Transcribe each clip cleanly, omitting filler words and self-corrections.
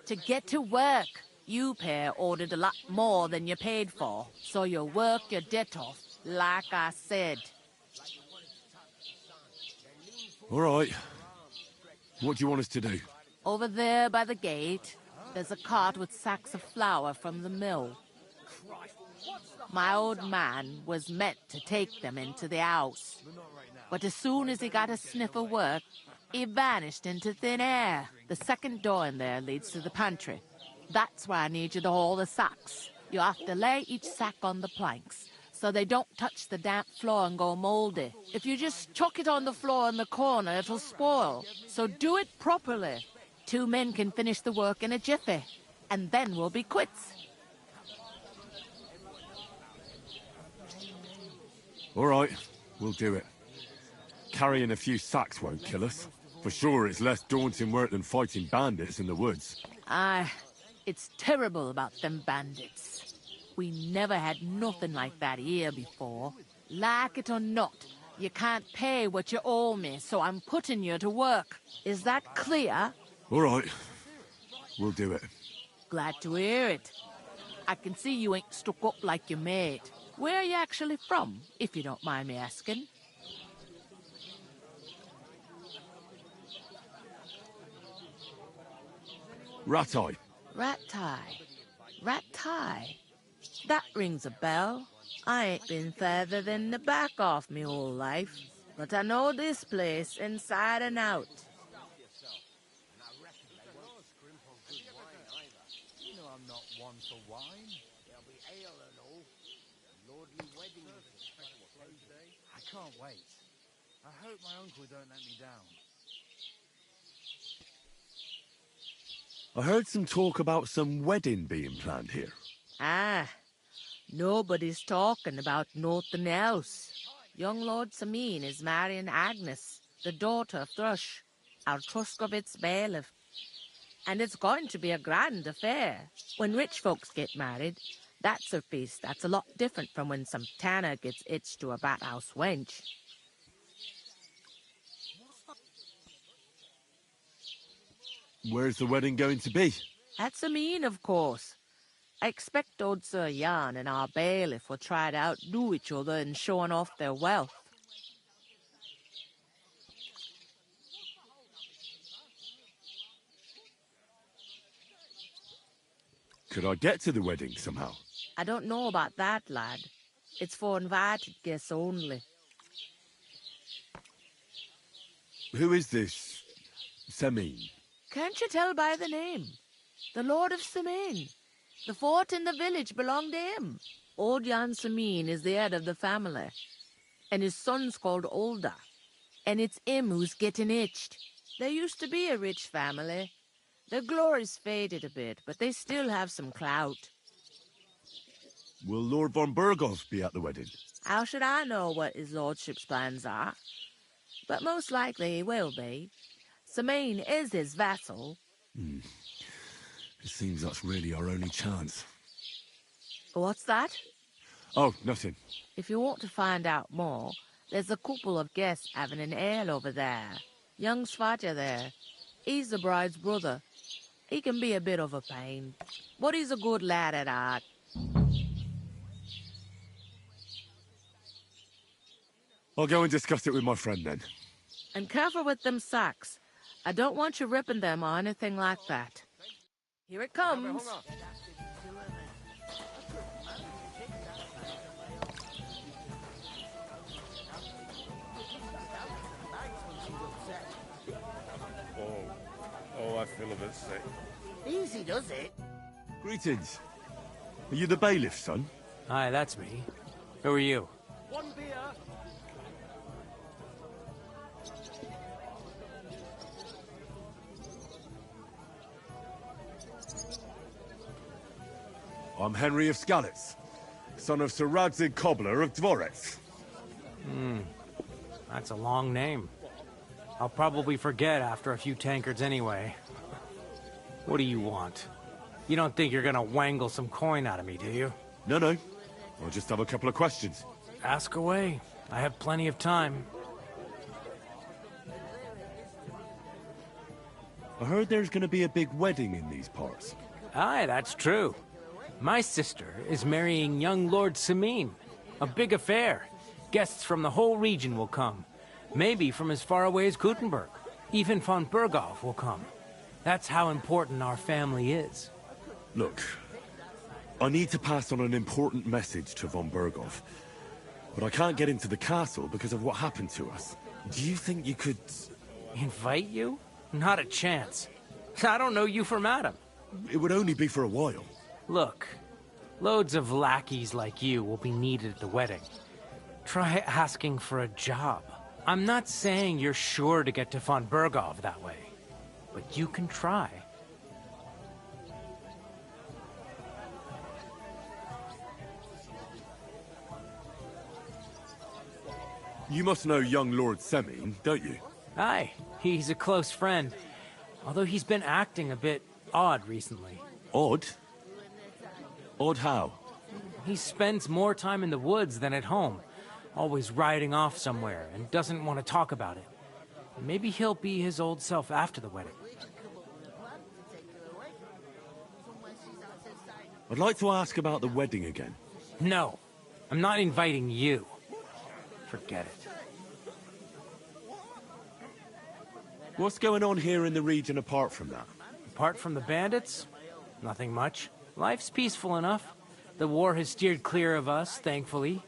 To get to work. You pair ordered a lot more than you paid for, so you work your debt off, like I said. All right. What do you want us to do? Over there by the gate, there's a cart with sacks of flour from the mill. My old man was meant to take them into the house, but as soon as he got a sniff of work, he vanished into thin air. The second door in there leads to the pantry. That's why I need you to haul the sacks. You have to lay each sack on the planks, so they don't touch the damp floor and go mouldy. If you just chuck it on the floor in the corner, it'll spoil. So do it properly. 2 men can finish the work in a jiffy, and then we'll be quits. All right, we'll do it. Carrying a few sacks won't kill us. For sure, it's less daunting work than fighting bandits in the woods. Aye, it's terrible about them bandits. We never had nothing like that here before. Like it or not, you can't pay what you owe me, so I'm putting you to work. Is that clear? All right, we'll do it. Glad to hear it. I can see you ain't stuck up like your mate. Where are you actually from, if you don't mind me asking? Ratai. Ratai. Ratai. That rings a bell. I ain't been further than the back off me whole life, but I know this place inside and out. You know I'm not one for wine. There'll be ale and all. Lordly wedding. I can't wait. I hope my uncle don't let me down. I heard some talk about some wedding being planned here. Ah, nobody's talking about nothing else. Young Lord Sameen is marrying Agnes, the daughter of Thrush, our Truscovitz bailiff. And it's going to be a grand affair. When rich folks get married, that's a feast that's a lot different from when some tanner gets hitched to a bathouse wench. Where's the wedding going to be? At Sameen, of course. I expect old Sir Jan and our bailiff will try to outdo each other in showing off their wealth. Could I get to the wedding somehow? I don't know about that, lad. It's for invited guests only. Who is this Sameen? Can't you tell by the name? The Lord of Sameen. The fort in the village belonged to him. Old Jan Sameen is the head of the family, and his son's called Olda, and it's him who's getting hitched. There used to be a rich family. Their glory's faded a bit, but they still have some clout. Will Lord von Burgov be at the wedding? How should I know what his lordship's plans are? But most likely he will be. Sameen is his vassal. It seems that's really our only chance. What's that? Oh, nothing. If you want to find out more, there's a couple of guests having an ale over there. Young Svatja there. He's the bride's brother. He can be a bit of a pain, but he's a good lad at heart. I'll go and discuss it with my friend then. And careful with them sacks. I don't want you ripping them or anything like that. Here it comes. Oh, I feel a bit sick. Easy does it. Greetings. Are you the bailiff, son? Hi, that's me. Who are you? One beer. I'm Henry of Skalitz, son of Sir Radzig Cobbler of Dvorets. That's a long name. I'll probably forget after a few tankards anyway. What do you want? You don't think you're gonna wangle some coin out of me, do you? No. I'll just have a couple of questions. Ask away. I have plenty of time. I heard there's gonna be a big wedding in these parts. Aye, that's true. My sister is marrying young Lord Samine. A big affair. Guests from the whole region will come. Maybe from as far away as Gutenberg. Even von Berghoff will come. That's how important our family is. Look, I need to pass on an important message to von Berghoff. But I can't get into the castle because of what happened to us. Do you think you could... Invite you? Not a chance. I don't know you from Adam. It would only be for a while. Look, loads of lackeys like you will be needed at the wedding. Try asking for a job. I'm not saying you're sure to get to von Berghoff that way, but you can try. You must know young Lord Semine, don't you? Aye, he's a close friend. Although he's been acting a bit odd recently. Odd? Odd how? He spends more time in the woods than at home, always riding off somewhere, and doesn't want to talk about it. Maybe he'll be his old self after the wedding. I'd like to ask about the wedding again. No, I'm not inviting you. Forget it. What's going on here in the region apart from that? Apart from the bandits, nothing much. Life's peaceful enough. The war has steered clear of us, thankfully.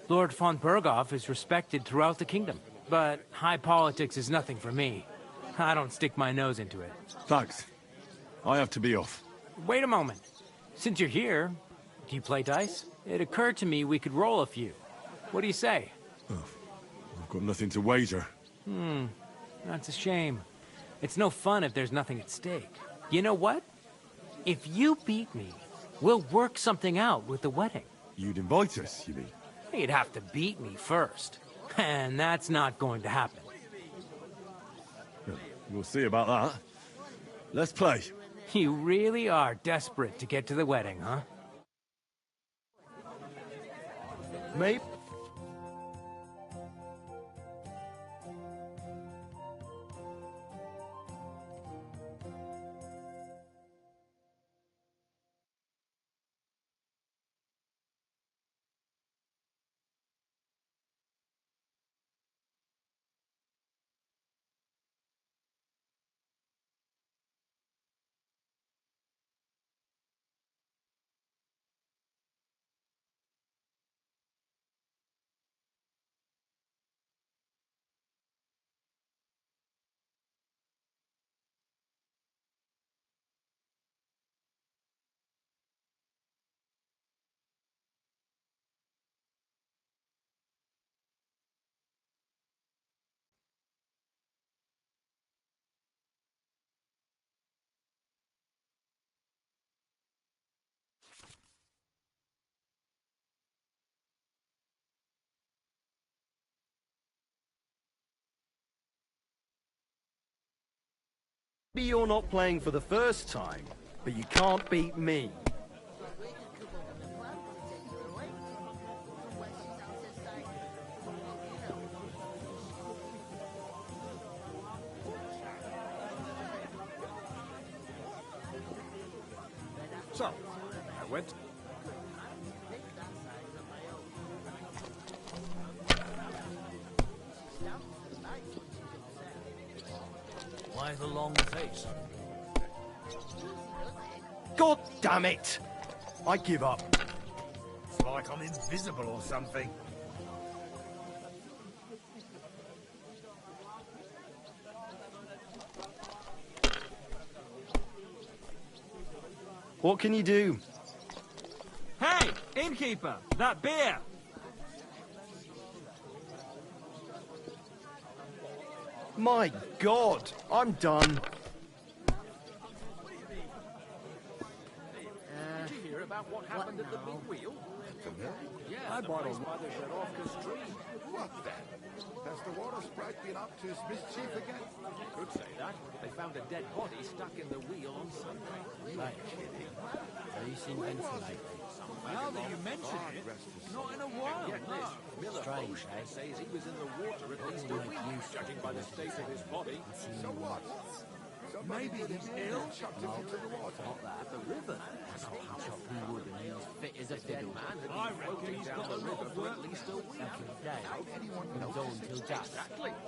Lord von Berghoff is respected throughout the kingdom. But high politics is nothing for me. I don't stick my nose into it. Thanks. I have to be off. Wait a moment. Since you're here, do you play dice? It occurred to me we could roll a few. What do you say? Oh, I've got nothing to wager. That's a shame. It's no fun if there's nothing at stake. You know what? If you beat me, we'll work something out with the wedding. You'd invite us, you mean? You'd have to beat me first. And that's not going to happen. We'll see about that. Let's play. You really are desperate to get to the wedding, huh? Mate? Maybe you're not playing for the first time, but you can't beat me. So, I went... Why the long face? God damn it! I give up. It's like I'm invisible or something. What can you do? Hey, innkeeper, that beer! My God, I'm done. Did you hear about what happened at the big wheel? Yeah, I bought a mother shut off the stream. What then? Has the water sprite been up to his mischief again? Could say that. They found a dead body stuck in the wheel on Sunday. Like kidding. Have you seen Vincent lately? Now that you mention it, not in a while. Get this. Miller Strange, eh? says he was in the water at least a week, judging by the state of his body. So what? Maybe he's ill. Chucked him into the water. Fit as a dead man. I reckon he's got a lot of work. At least a week. Until just.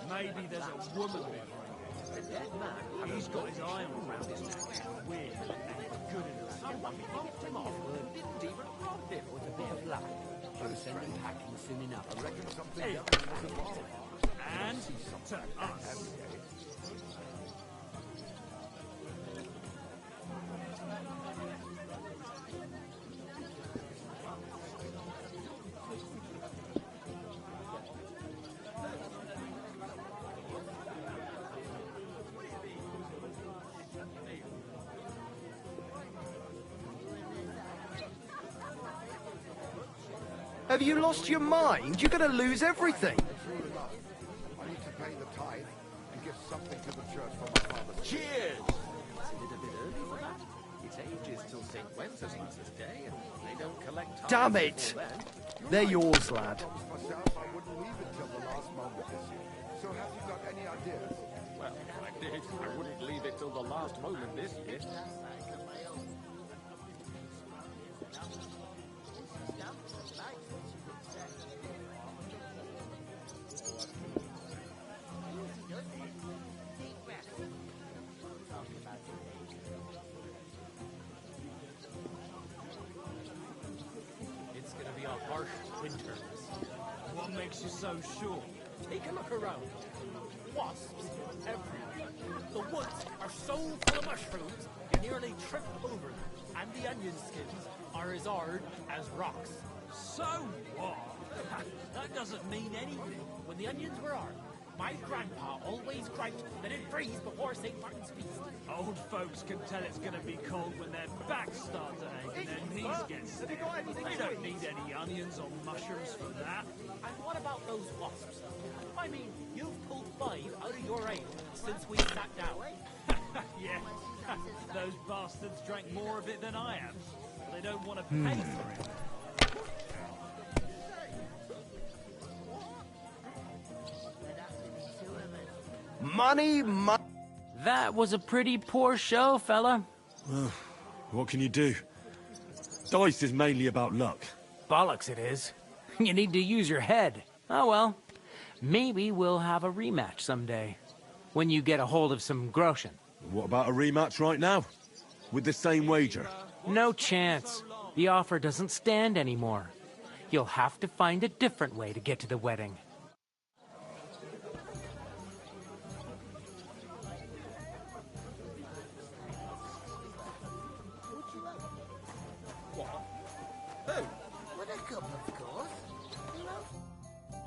Maybe there's a woman behind. He's got his eye on around his neck. Weird and good enough. Someone popped him off and didn't even rob him with a bit of luck. He'll send him packing soon enough. I reckon something Hey. young was involved. And to us. Have you lost your mind? You're going to lose everything. True enough. I need to pay the tithe and give something to the church for my father's. Cheers! Isn't it a bit early for that? It's ages till St. Wenceslas's Day, and they don't collect tithes Damn it! before then. They're yours, lad. Promised myself I wouldn't leave it till the last moment this year. So have you got any ideas? Well, if I did, I wouldn't leave it till the last moment this year. It's gonna be a harsh winter. What makes you so sure? Take a look around. Wasps everywhere. The woods are so full of mushrooms, you nearly trip over them. And the onion skins are as hard as rocks. So what? That doesn't mean anything. When the onions were hard, my grandpa always griped that it freeze before St. Martin's feast. Old folks can tell it's going to be cold when their backs start to ache and their knees get stiff. They don't need any onions or mushrooms for that. And what about those wasps? I mean, you've pulled 5 out of your 8 since we sat down. Yeah, those bastards drank more of it than I have. They don't want to pay for it. Money, money. That was a pretty poor show, fella. What can you do? Dice is mainly about luck. Bollocks it is. You need to use your head. Oh well. Maybe we'll have a rematch someday. When you get a hold of some groschen. What about a rematch right now? With the same wager? No chance. The offer doesn't stand anymore. You'll have to find a different way to get to the wedding.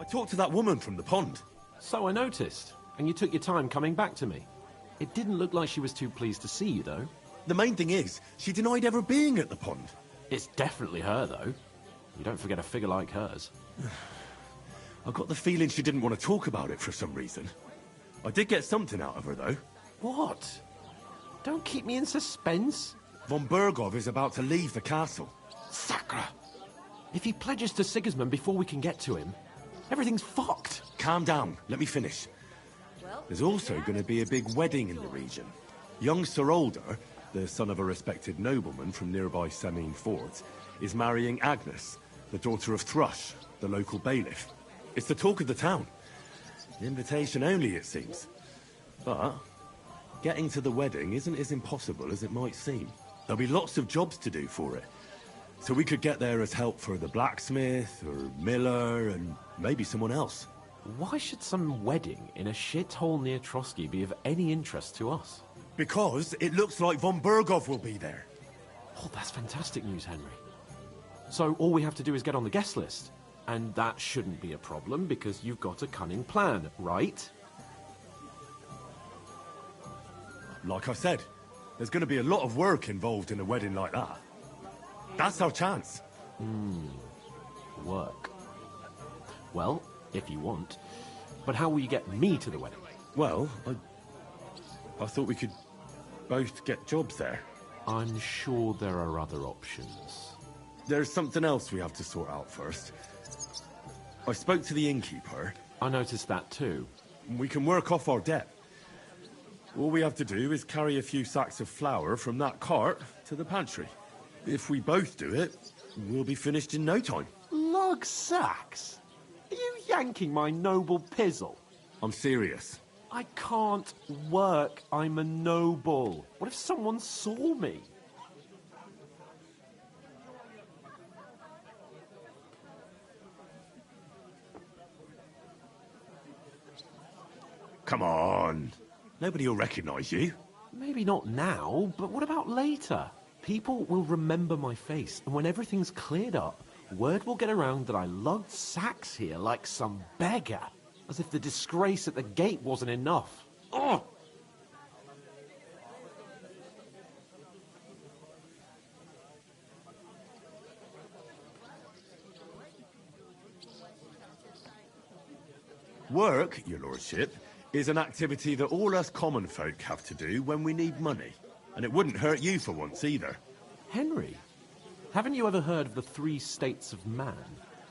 I talked to that woman from the pond. So I noticed, and you took your time coming back to me. It didn't look like she was too pleased to see you, though. The main thing is, she denied ever being at the pond. It's definitely her, though. You don't forget a figure like hers. I got the feeling she didn't want to talk about it for some reason. I did get something out of her, though. What? Don't keep me in suspense. Von Bergov is about to leave the castle. Sacre! If he pledges to Sigismund before we can get to him, everything's fucked. Calm down, let me finish. There's also going to be a big wedding in the region. Young Sir Older, the son of a respected nobleman from nearby Samine Fort, is marrying Agnes, the daughter of Thrush, the local bailiff. It's the talk of the town. Invitation only, it seems. But getting to the wedding isn't as impossible as it might seem. There'll be lots of jobs to do for it. So we could get there as help for the blacksmith, or miller, and maybe someone else. Why should some wedding in a shithole near Trotsky be of any interest to us? Because it looks like Von Bergov will be there. Oh, that's fantastic news, Henry. So all we have to do is get on the guest list. And that shouldn't be a problem because you've got a cunning plan, right? Like I said, there's going to be a lot of work involved in a wedding like that. That's our chance. Work. Well, if you want. But how will you get me to the wedding? Well, I thought we could both get jobs there. I'm sure there are other options. There's something else we have to sort out first. I spoke to the innkeeper. I noticed that too. We can work off our debt. All we have to do is carry a few sacks of flour from that cart to the pantry. If we both do it, we'll be finished in no time. Lug sacks? Are you yanking my noble pizzle? I'm serious. I can't work. I'm a noble. What if someone saw me? Come on. Nobody will recognize you. Maybe not now, but what about later? People will remember my face, and when everything's cleared up, word will get around that I lugged sacks here like some beggar. As if the disgrace at the gate wasn't enough. Ugh! Work, your lordship, is an activity that all us common folk have to do when we need money. And it wouldn't hurt you for once either. Henry, haven't you ever heard of the 3 states of man?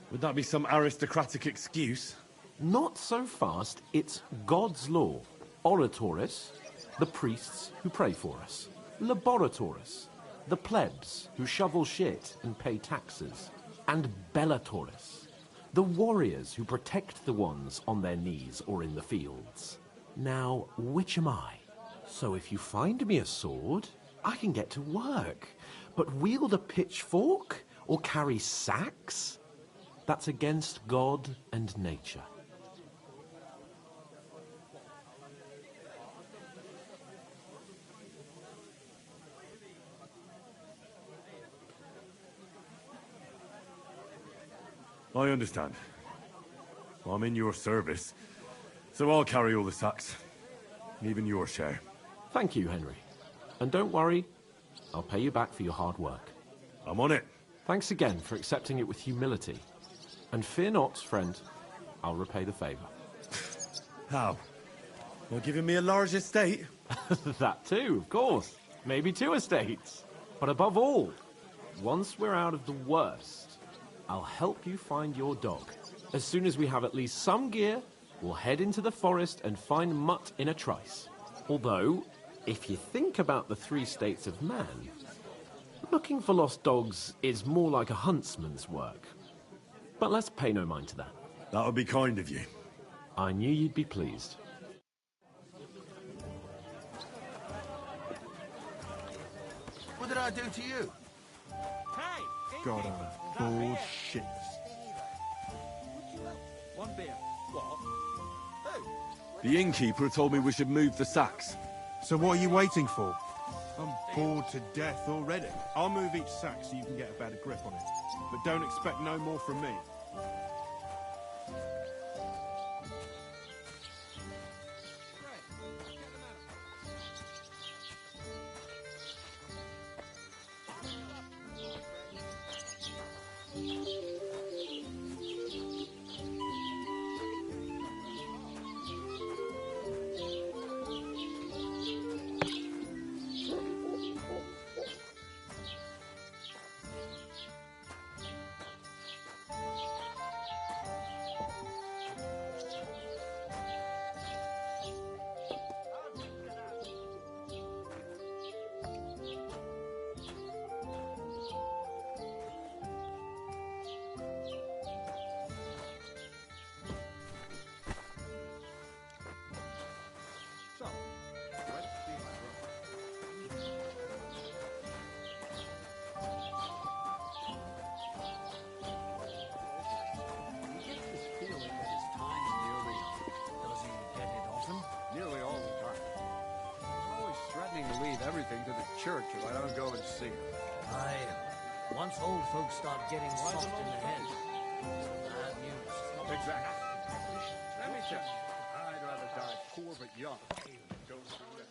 Would that be some aristocratic excuse? Not so fast. It's God's law. Oratoris, the priests who pray for us. Laboratoris, the plebs who shovel shit and pay taxes. And Bellatoris, the warriors who protect the ones on their knees or in the fields. Now, which am I? So if you find me a sword, I can get to work. But wield a pitchfork or carry sacks? That's against God and nature. I understand. I'm in your service, so I'll carry all the sacks. Even your share. Thank you, Henry. And don't worry, I'll pay you back for your hard work. I'm on it. Thanks again for accepting it with humility. And fear not, friend, I'll repay the favour. How? You're giving me a large estate? That too, of course. Maybe 2 estates. But above all, once we're out of the worst, I'll help you find your dog. As soon as we have at least some gear, we'll head into the forest and find Mutt in a trice. Although, if you think about the 3 states of man, looking for lost dogs is more like a huntsman's work. But let's pay no mind to that. That would be kind of you. I knew you'd be pleased. What did I do to you? God, I'm bored shit. One beer. What? The innkeeper told me we should move the sacks. So what are you waiting for? I'm bored to death already. I'll move each sack so you can get a better grip on it. But don't expect no more from me. Nearly all the time. He's always threatening to leave everything to the church if I don't go and see him. Aye. Once old folks start getting soft in the head, bad news. Exactly. Let me tell you, I'd rather die poor but young than go through that.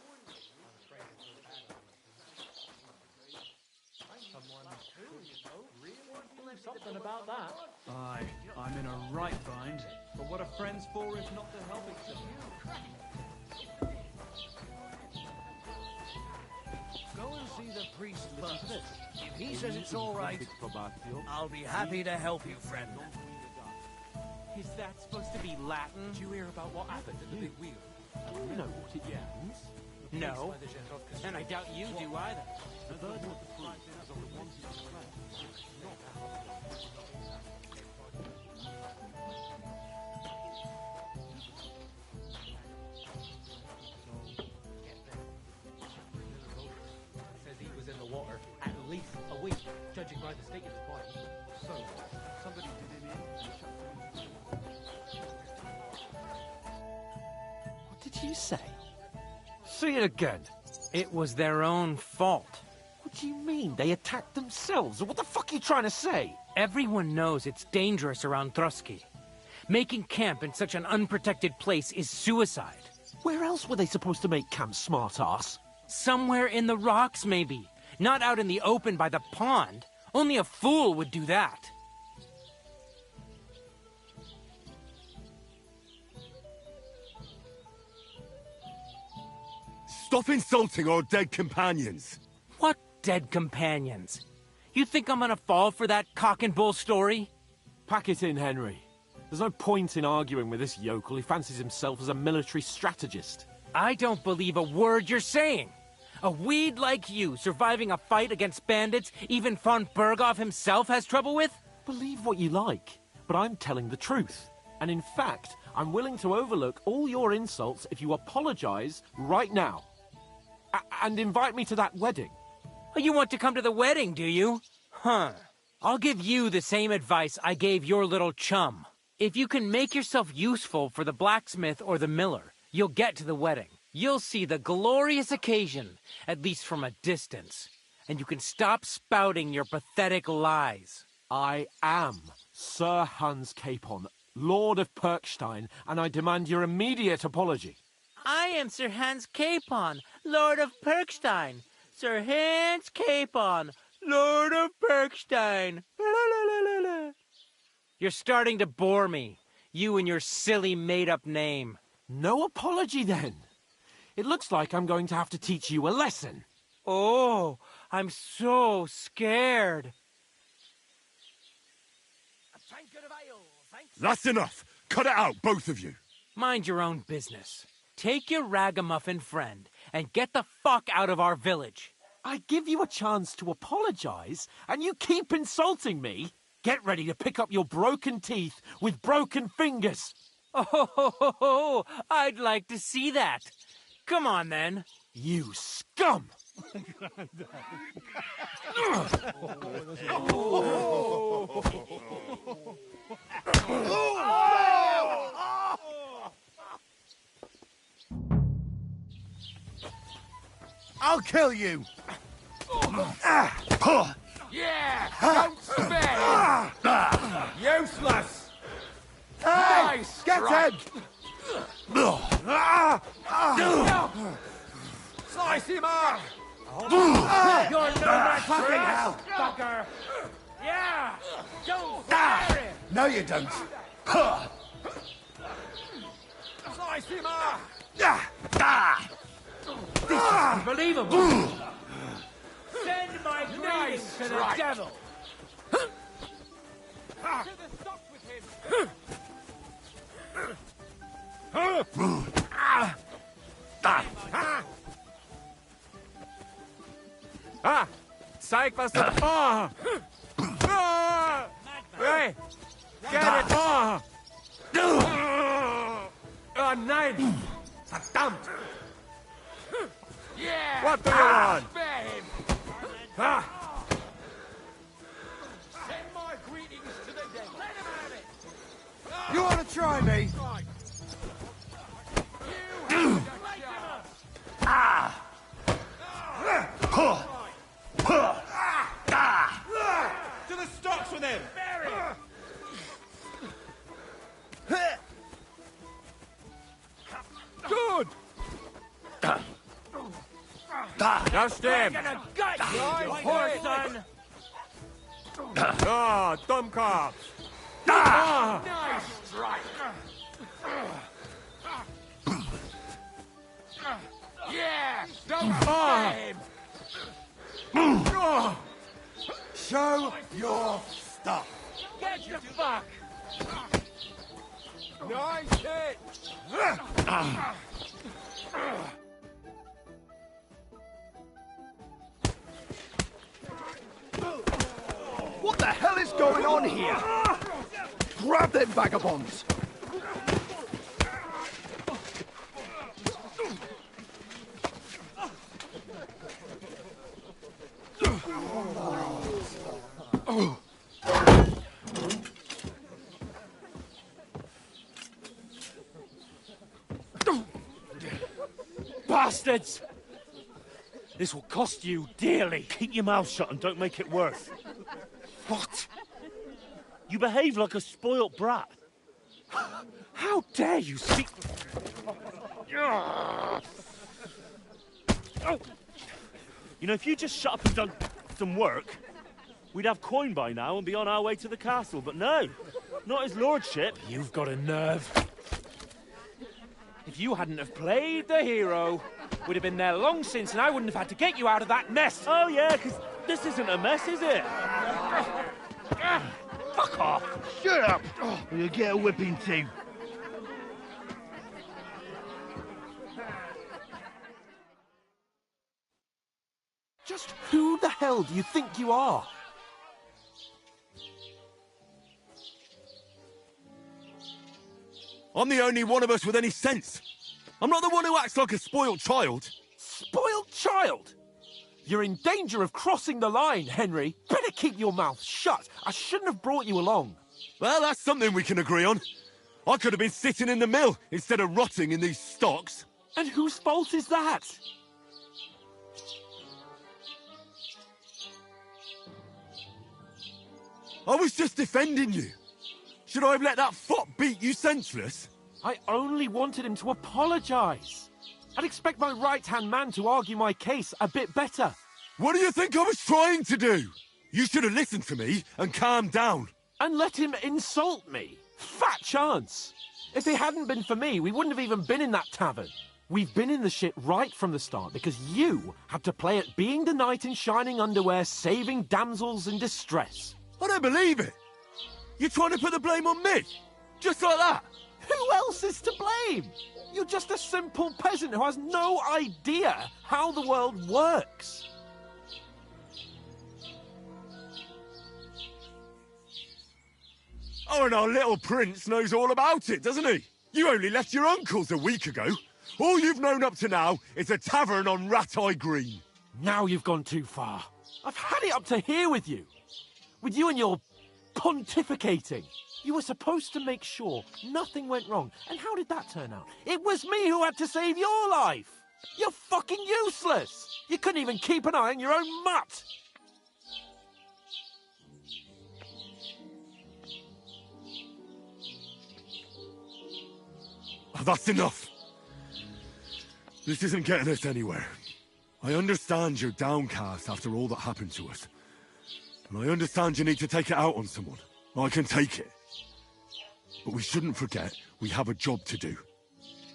Something about that. Aye, I'm in a right bind. But what are friends for if not to help each other? Go and see the priest first. If he says it's all right, I'll be happy to help you, friend. Is that supposed to be Latin? Did you hear about what happened in the big wheel? You know what it means. The No. And I doubt you do either. Says he was in the water at least a week, judging by the state of his body. So, somebody did him in. What did you say? Say it again. It was their own fault. What do you mean? They attacked themselves? What the fuck are you trying to say? Everyone knows it's dangerous around Trotsky. Making camp in such an unprotected place is suicide. Where else were they supposed to make camp, smart-ass? Somewhere in the rocks, maybe. Not out in the open by the pond. Only a fool would do that. Stop insulting our dead companions! What dead companions? You think I'm gonna fall for that cock and bull story? Pack it in, Henry. There's no point in arguing with this yokel who fancies himself as a military strategist. I don't believe a word you're saying. A weed like you surviving a fight against bandits even von Berghoff himself has trouble with? Believe what you like, but I'm telling the truth. And in fact, I'm willing to overlook all your insults if you apologize right now. And invite me to that wedding. Oh, you want to come to the wedding, do you? Huh. I'll give you the same advice I gave your little chum. If you can make yourself useful for the blacksmith or the miller, you'll get to the wedding. You'll see the glorious occasion, at least from a distance. And you can stop spouting your pathetic lies. I am Sir Hans Capon, Lord of Perkstein, and I demand your immediate apology. I am Sir Hans Capon, Lord of Perkstein. Sir Hans Capon, Lord of Perkstein. You're starting to bore me, you and your silly made-up name. No apology, then. It looks like I'm going to have to teach you a lesson. Oh, I'm so scared. That's enough! Cut it out, both of you! Mind your own business. Take your ragamuffin friend and get the fuck out of our village. I give you a chance to apologize, and you keep insulting me. Get ready to pick up your broken teeth with broken fingers. Oh, I'd like to see that. Come on, then. You scum! I'll kill you! Yeah! Don't spare him! Useless! Hey! Nice Get strike. him! Slice him up! You're no match for Fucking us, hell! fucker. Yeah! Don't spare him! No, you don't. Slice him up! Unbelievable! Send my greetings to the strike. devil! To the stock with him! Zeig, was du... Hey! Get it! Oh, nein! Verdammt! Yeah! What do you want? Spare him! Ah! Send my greetings to the devil! Let him have it! You want to try me? Right. You have the chance. To the stocks with him! Good! Now stimmt! Gonna gut you, you whore son! Ah, Dummkopf! Nice strike! Yeah! Don't spare him! Show your stuff! Get the fuck! Nice hit! the hell is going on here? Grab them vagabonds! Bastards! This will cost you dearly. Keep your mouth shut and don't make it worse. What? You behave like a spoilt brat. How dare you speak... You know, if you just shut up and done some work, we'd have coin by now and be on our way to the castle. But no, not his lordship. You've got a nerve. If you hadn't have played the hero, we'd have been there long since and I wouldn't have had to get you out of that mess. Oh yeah, because this isn't a mess, is it? Fuck off. Shut up! Or you'll get a whipping too. Just who the hell do you think you are? I'm the only one of us with any sense. I'm not the one who acts like a spoiled child. Spoiled child? You're in danger of crossing the line, Henry. Better keep your mouth shut. I shouldn't have brought you along. Well, that's something we can agree on. I could have been sitting in the mill instead of rotting in these stocks. And whose fault is that? I was just defending you. Should I have let that fop beat you senseless? I only wanted him to apologise. I'd expect my right-hand man to argue my case a bit better. What do you think I was trying to do? You should have listened to me and calmed down. And let him insult me. Fat chance. If it hadn't been for me, we wouldn't have even been in that tavern. We've been in the shit right from the start because you had to play at being the knight in shining underwear, saving damsels in distress. I don't believe it. You're trying to put the blame on me? Just like that? Who else is to blame? You're just a simple peasant who has no idea how the world works. Oh, and our little prince knows all about it, doesn't he? You only left your uncle's a week ago. All you've known up to now is a tavern on Rat-Eye Green. Now you've gone too far. I've had it up to here with you. With you and your pontificating. You were supposed to make sure nothing went wrong. And how did that turn out? It was me who had to save your life. You're fucking useless. You couldn't even keep an eye on your own mutt. Oh, that's enough. This isn't getting us anywhere. I understand you're downcast after all that happened to us. And I understand you need to take it out on someone. I can take it. But we shouldn't forget we have a job to do.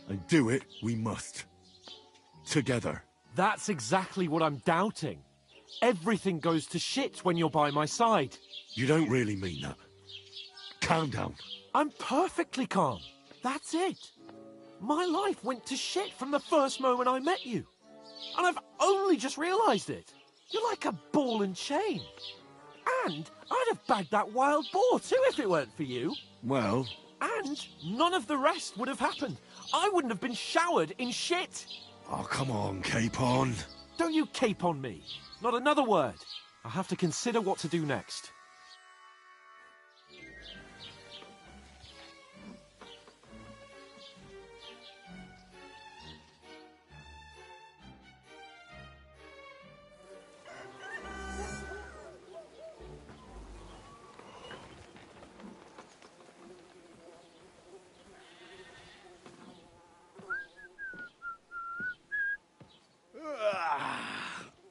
And do it we must. Together. That's exactly what I'm doubting. Everything goes to shit when you're by my side. You don't really mean that. Calm down. I'm perfectly calm. That's it. My life went to shit from the first moment I met you. And I've only just realised it. You're like a ball and chain. And I'd have bagged that wild boar too if it weren't for you. Well... And none of the rest would have happened. I wouldn't have been showered in shit. Oh, come on, Capon. Don't you cape on me. Not another word. I'll have to consider what to do next.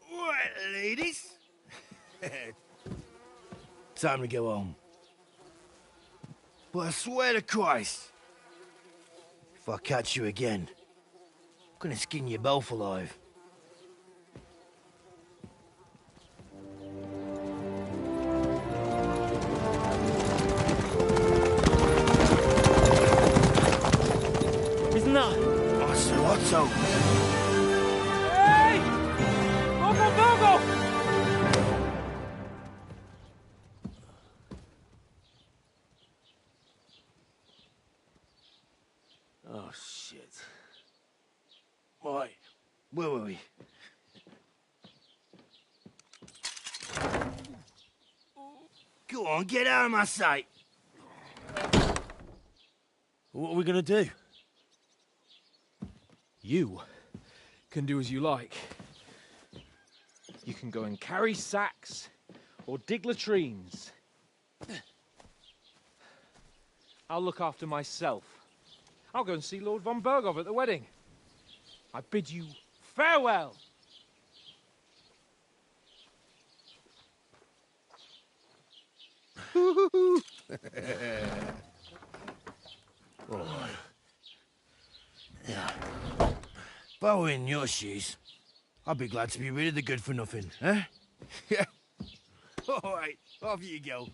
Right, ladies. Time to go home. But I swear to Christ, if I catch you again, I'm gonna skin you both alive. Isn't that... Ocelotto. Hey! Vogo, Vogo! Oh, shit. Right. Where were we? Go on, get out of my sight. What are we gonna do? You can do as you like. You can go and carry sacks or dig latrines. I'll look after myself. I'll go and see Lord von Berghoff at the wedding. I bid you farewell. Right. Yeah. If I were in your shoes, I'd be glad to be rid of the good for nothing, eh? Yeah. All right, off you go.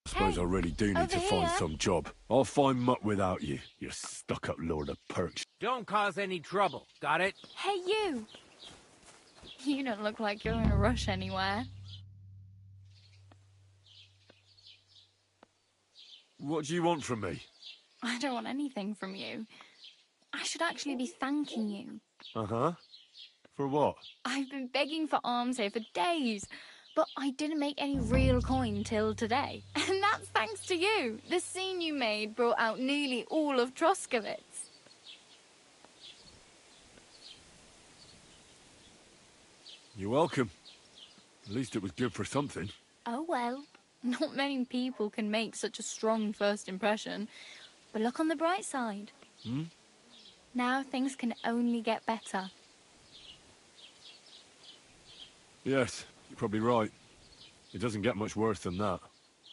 I suppose I really do need to find some job. I'll find mutt without you, you stuck-up lord of perks. Don't cause any trouble, got it? Hey, you! You don't look like you're in a rush anywhere. What do you want from me? I don't want anything from you. I should actually be thanking you. Uh-huh. For what? I've been begging for alms here for days, but I didn't make any real coin till today. And that's thanks to you. The scene you made brought out nearly all of Troskowitz. You're welcome. At least it was good for something. Oh well, not many people can make such a strong first impression. But look on the bright side. Hmm? Now things can only get better. Yes, you're probably right. It doesn't get much worse than that.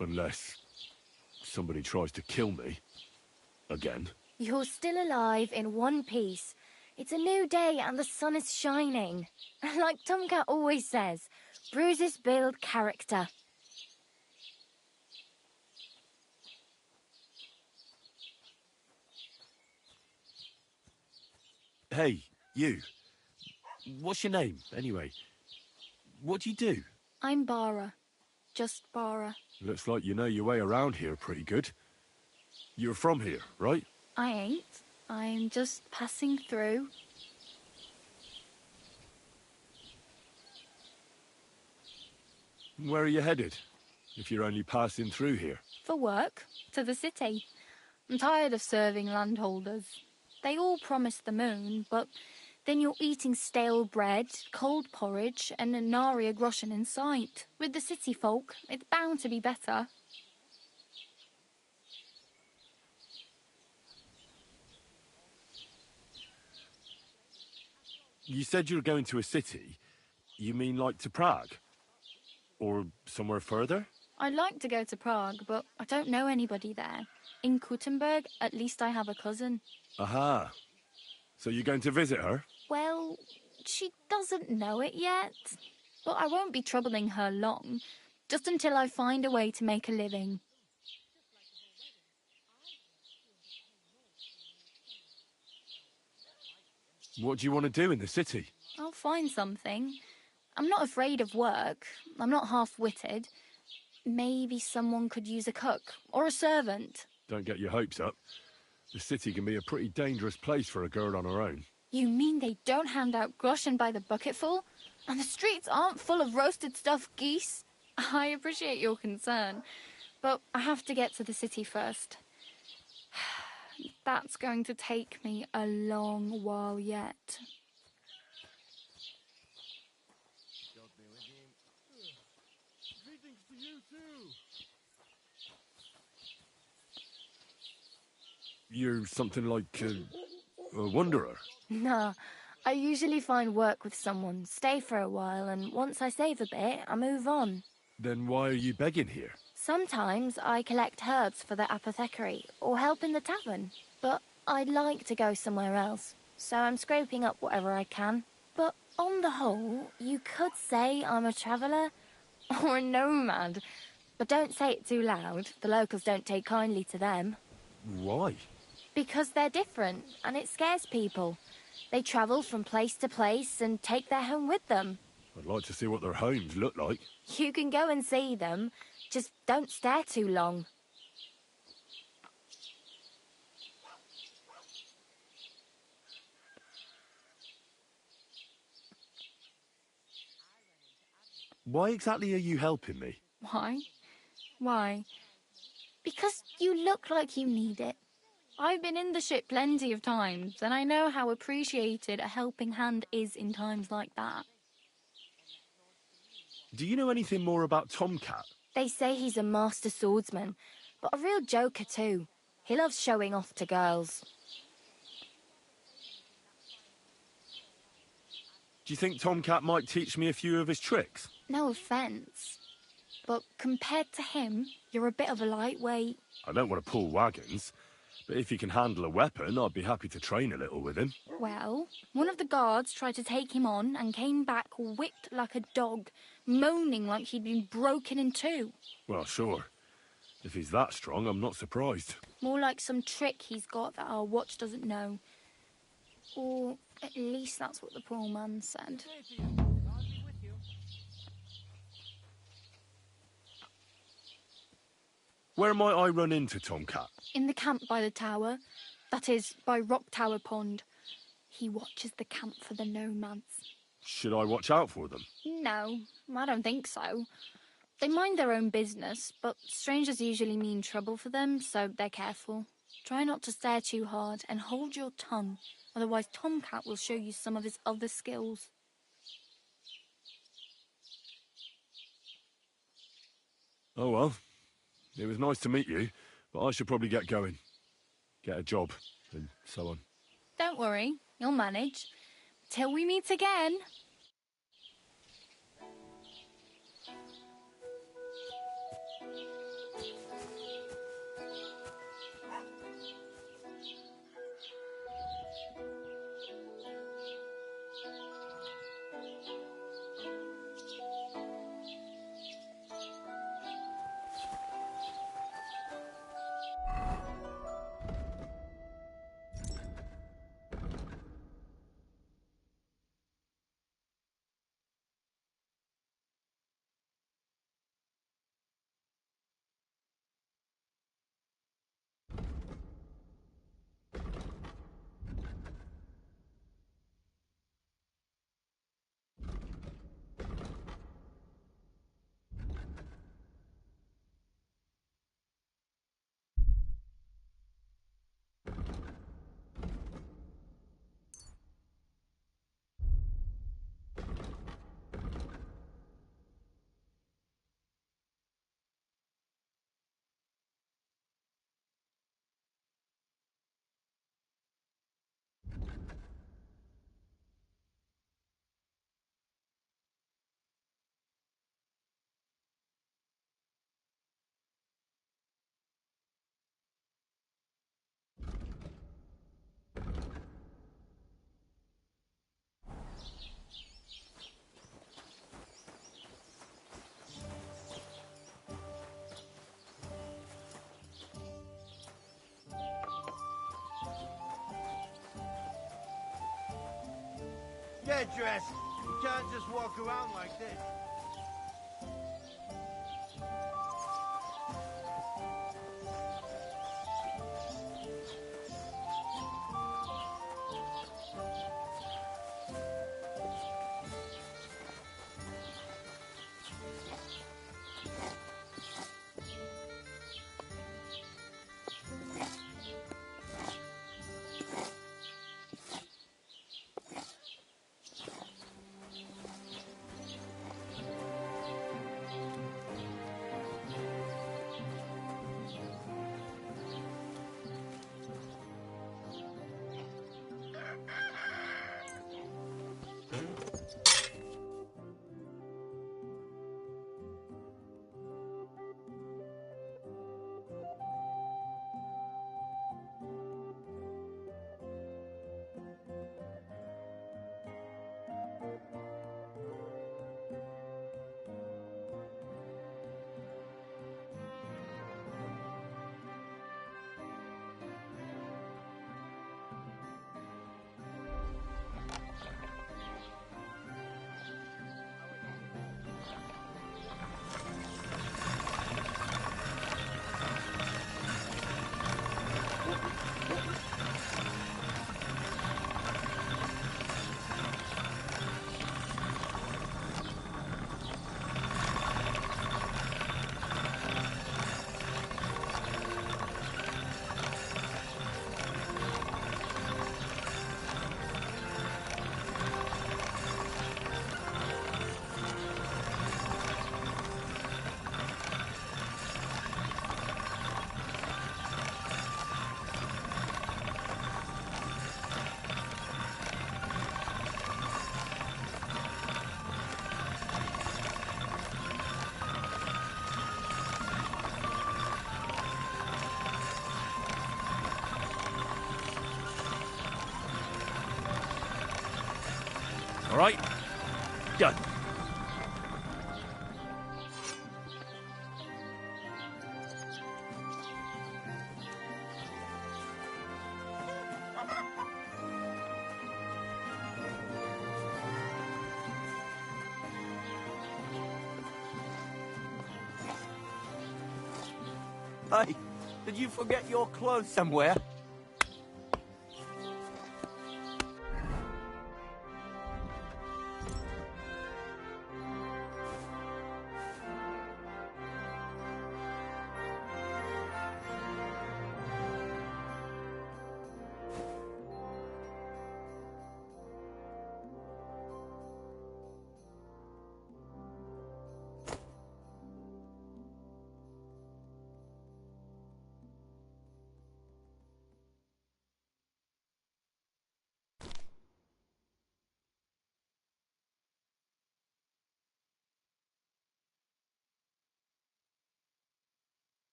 Unless somebody tries to kill me. Again. You're still alive in one piece. It's a new day and the sun is shining. Like Tomcat always says, bruises build character. Hey, you. What's your name, anyway? What do you do? I'm Bara. Just Bara. Looks like you know your way around here pretty good. You're from here, right? I ain't. I'm just passing through. Where are you headed? If you're only passing through here. For work. To the city. I'm tired of serving landholders. They all promise the moon, but then you're eating stale bread, cold porridge, and a nary a groschen in sight. With the city folk, it's bound to be better. You said you were going to a city. You mean like to Prague? Or somewhere further? I'd like to go to Prague, but I don't know anybody there. In Kuttenberg, at least I have a cousin. Aha. So you're going to visit her? Well, she doesn't know it yet. But I won't be troubling her long, just until I find a way to make a living. What do you want to do in the city? I'll find something. I'm not afraid of work. I'm not half-witted. Maybe someone could use a cook or a servant. Don't get your hopes up. The city can be a pretty dangerous place for a girl on her own. You mean they don't hand out groschen by the bucketful? And the streets aren't full of roasted stuffed geese? I appreciate your concern, but I have to get to the city first. That's going to take me a long while yet. Greetings to you too. You're something like a wanderer. Nah, I usually find work with someone, stay for a while, and once I save a bit, I move on. Then why are you begging here? Sometimes I collect herbs for the apothecary, or help in the tavern. But I'd like to go somewhere else, so I'm scraping up whatever I can. But on the whole, you could say I'm a traveller, or a nomad. But don't say it too loud, the locals don't take kindly to them. Why? Because they're different, and it scares people. They travel from place to place and take their home with them. I'd like to see what their homes look like. You can go and see them, just don't stare too long. Why exactly are you helping me? Why? Why? Because you look like you need it. I've been in the ship plenty of times, and I know how appreciated a helping hand is in times like that. Do you know anything more about Tomcat? They say he's a master swordsman, but a real joker too. He loves showing off to girls. Do you think Tomcat might teach me a few of his tricks? No offence, but compared to him, you're a bit of a lightweight. I don't want to pull wagons, but if he can handle a weapon, I'd be happy to train a little with him. Well, one of the guards tried to take him on and came back whipped like a dog, moaning like he'd been broken in two. Well, sure. If he's that strong, I'm not surprised. More like some trick he's got that our watch doesn't know. Or at least that's what the poor man said. Where might I run into Tomcat? In the camp by the tower. That is, by Rock Tower Pond. He watches the camp for the nomads. Should I watch out for them? No, I don't think so. They mind their own business, but strangers usually mean trouble for them, so they're careful. Try not to stare too hard and hold your tongue, otherwise Tomcat will show you some of his other skills. Oh well. It was nice to meet you, but I should probably get going. Get a job, and so on. Don't worry, you'll manage. Till we meet again. Get dressed. You can't just walk around like this. All right, done. Hey, did you forget your clothes somewhere?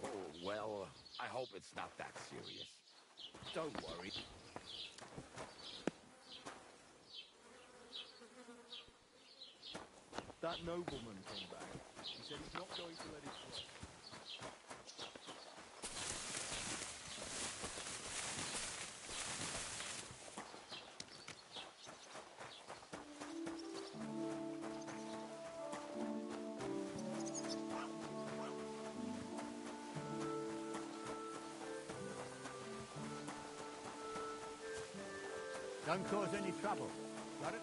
Oh, well, I hope it's not that serious. Don't worry. That nobleman came back. He said he's not going to let it slip. Don't cause any trouble. Got it?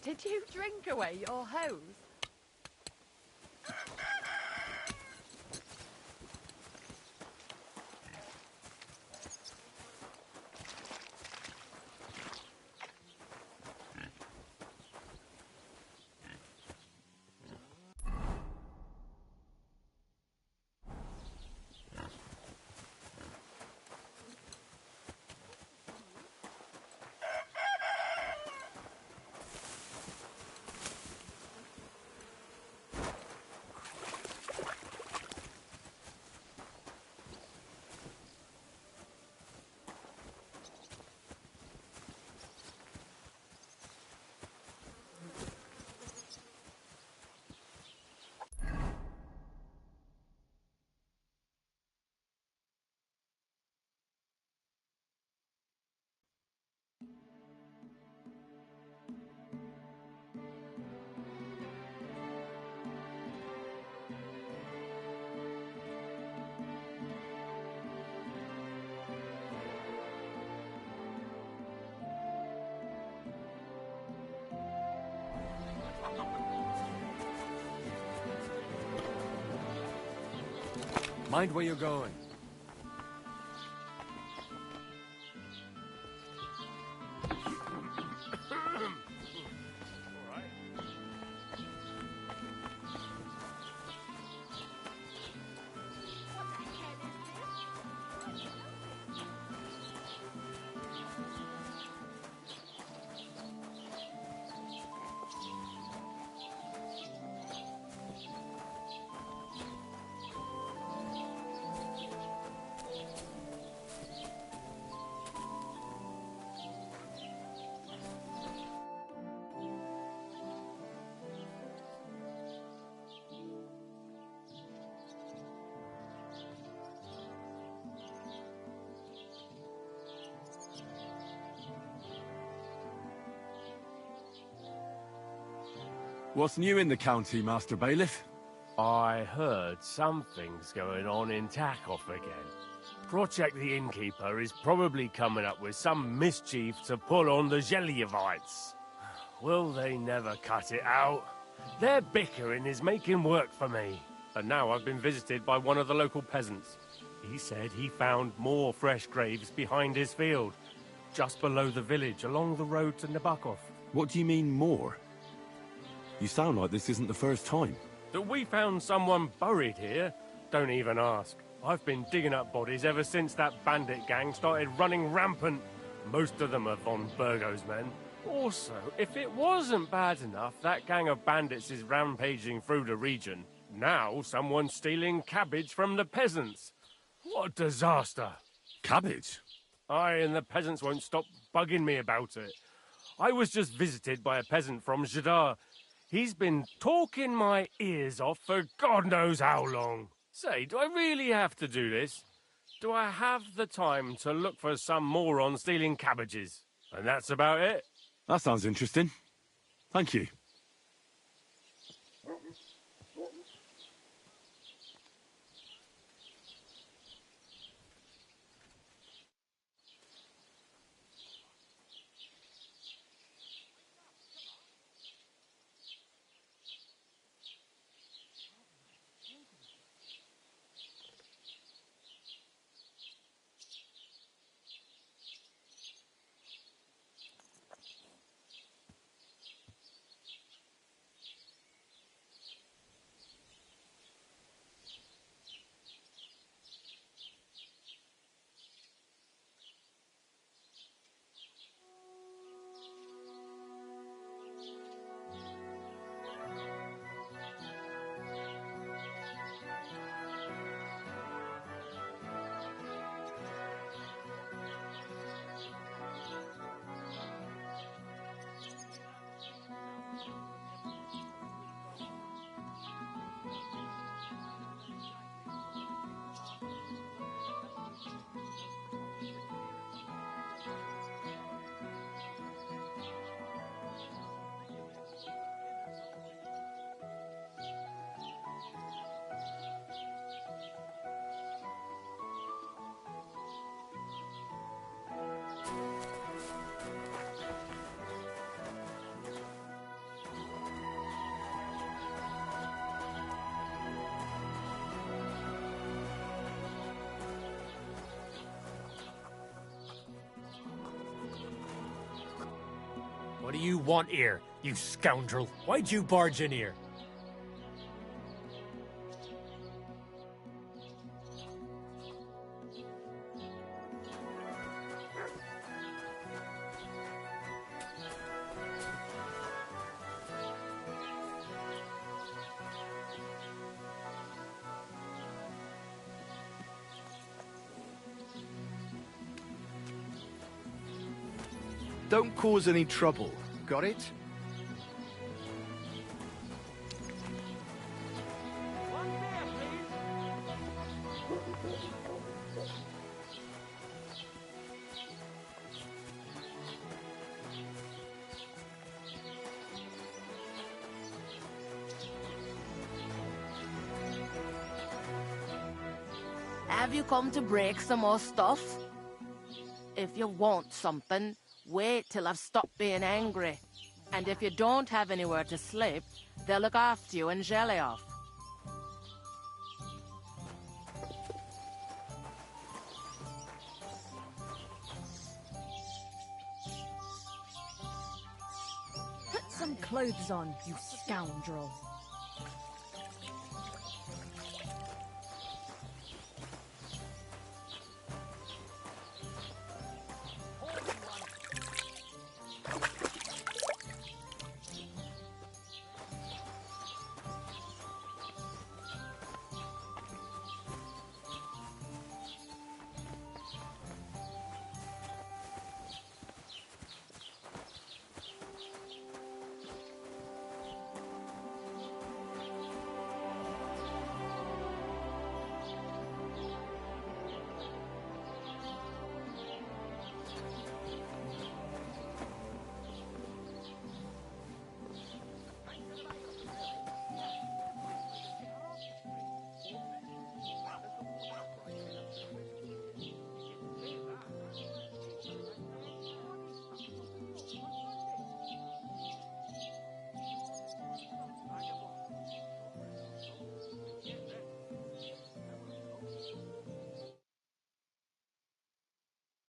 Did you drink away your hose? Mind where you're going. What's new in the county, Master Bailiff? I heard something's going on in Takoff again. Project the Innkeeper is probably coming up with some mischief to pull on the Gelievites. Will they never cut it out? Their bickering is making work for me. And now I've been visited by one of the local peasants. He said he found more fresh graves behind his field, just below the village, along the road to Nabokov. What do you mean, more? You sound like this isn't the first time. That we found someone buried here? Don't even ask. I've been digging up bodies ever since that bandit gang started running rampant. Most of them are von Burgo's men. Also, if it wasn't bad enough that gang of bandits is rampaging through the region, now someone's stealing cabbage from the peasants. What a disaster. Cabbage? Aye, and the peasants won't stop bugging me about it. I was just visited by a peasant from Jadar. He's been talking my ears off for God knows how long. Say, do I really have to do this? Do I have the time to look for some moron stealing cabbages? And that's about it. That sounds interesting. Thank you. do you want here, you scoundrel? Why'd you barge in here? Don't cause any trouble. Got it? Have you come to break some more stuff? If you want something, wait till I've stopped being angry. And if you don't have anywhere to sleep, they'll look after you in Jelioff. Put some clothes on, you scoundrel.